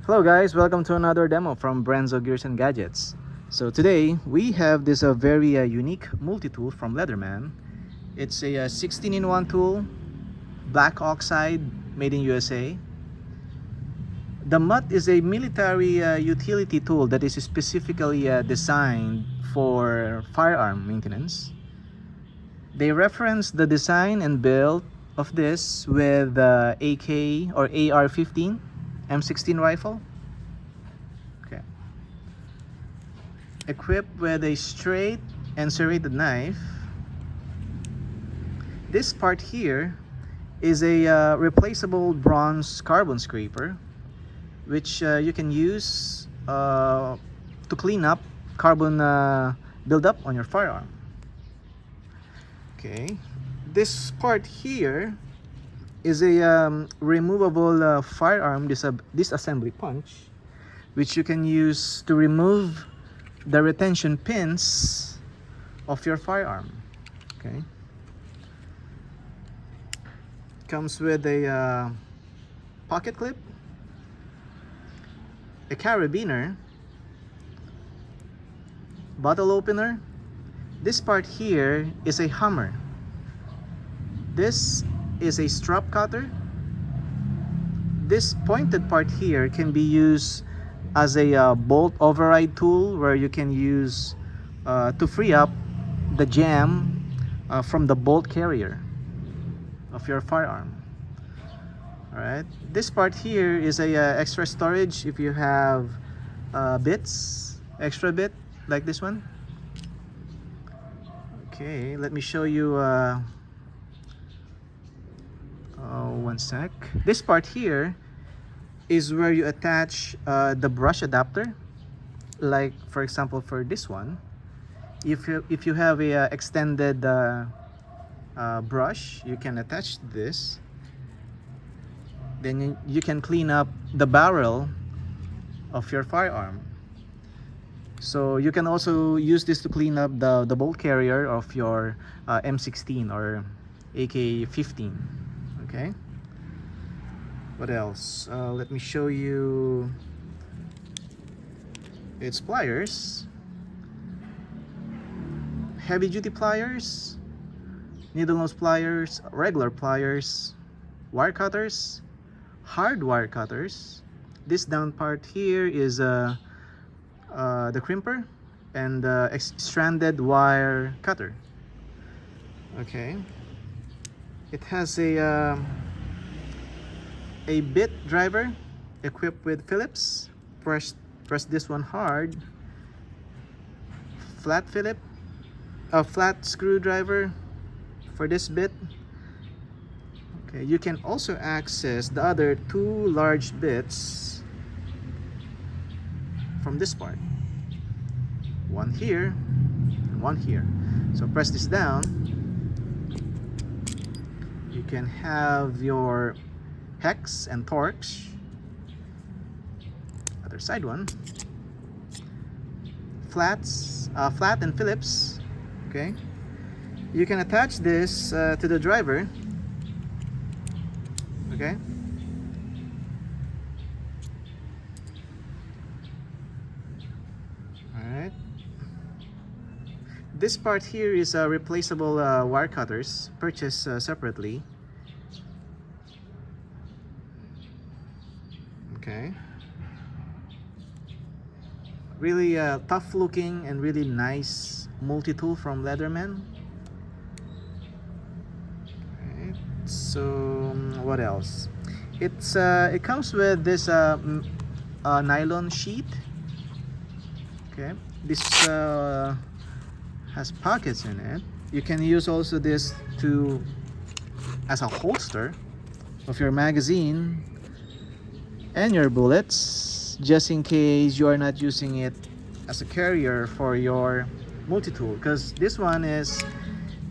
Hello guys, welcome to another demo from Brenzo Gears and Gadgets. So today we have this very unique multi-tool from Leatherman. It's a 16-in-1 tool, black oxide, made in USA. The MUT is a military utility tool that is specifically designed for firearm maintenance. They reference the design and build of this with the AK or AR-15 M16 rifle. Okay. Equipped with a straight and serrated knife. This part here is a replaceable bronze carbon scraper, which you can use to clean up carbon buildup on your firearm. Okay, this part here is a removable firearm disassembly punch, which you can use to remove the retention pins of your firearm. Okay, comes with a pocket clip, a carabiner, bottle opener. This part here is a hammer. This is a strap cutter. This pointed part here can be used as a bolt override tool, where you can use to free up the jam from the bolt carrier of your firearm. Alright, this part here is a extra storage if you have bits, extra bit like this one. Okay, let me show you one sec. This part here is where you attach the brush adapter. Like for example, for this one, if you have a extended brush, you can attach this. Then you can clean up the barrel of your firearm. So you can also use this to clean up the bolt carrier of your M16 or AK-15. Okay, what else? Let me show you its pliers. Heavy duty pliers, needle nose pliers, regular pliers, wire cutters, hard wire cutters. This down part here is the crimper and stranded wire cutter. Okay, it has a bit driver equipped with Phillips. Press this one hard. Flat screwdriver for this bit. Okay, you can also access the other two large bits from this part. One here and one here. So press this down. You can have your hex and torques. Other side one. Flat and Phillips. Okay. You can attach this to the driver. Okay. Alright. This part here is replaceable wire cutters, purchased separately. Okay. Really tough looking and really nice multi-tool from Leatherman. Right. So what else? It comes with this nylon sheet. Okay. This has pockets in it. You can use also this as a holster of your magazine and your bullets, just in case you are not using it as a carrier for your multi-tool, because this one is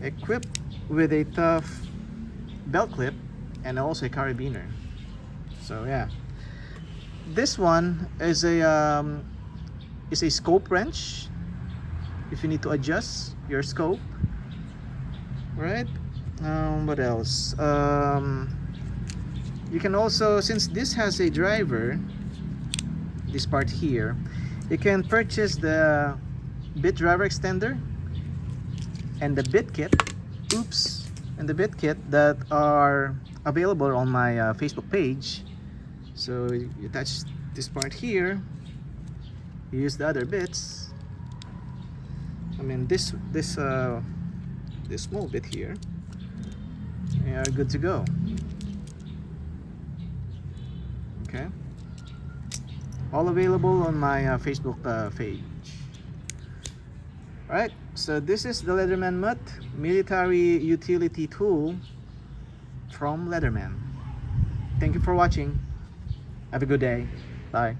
equipped with a tough belt clip and also a carabiner. So yeah, this one is a scope wrench if you need to adjust your scope, right? What else? You can also, since this has a driver, this part here. You can purchase the bit driver extender and the bit kit, and the bit kit that are available on my Facebook page. So you attach this part here, you use the other bits, I mean this small bit here, and you're good to go. Okay, all available on my Facebook page. Alright, so this is the Leatherman MUT military utility tool from Leatherman. Thank you for watching. Have a good day. Bye.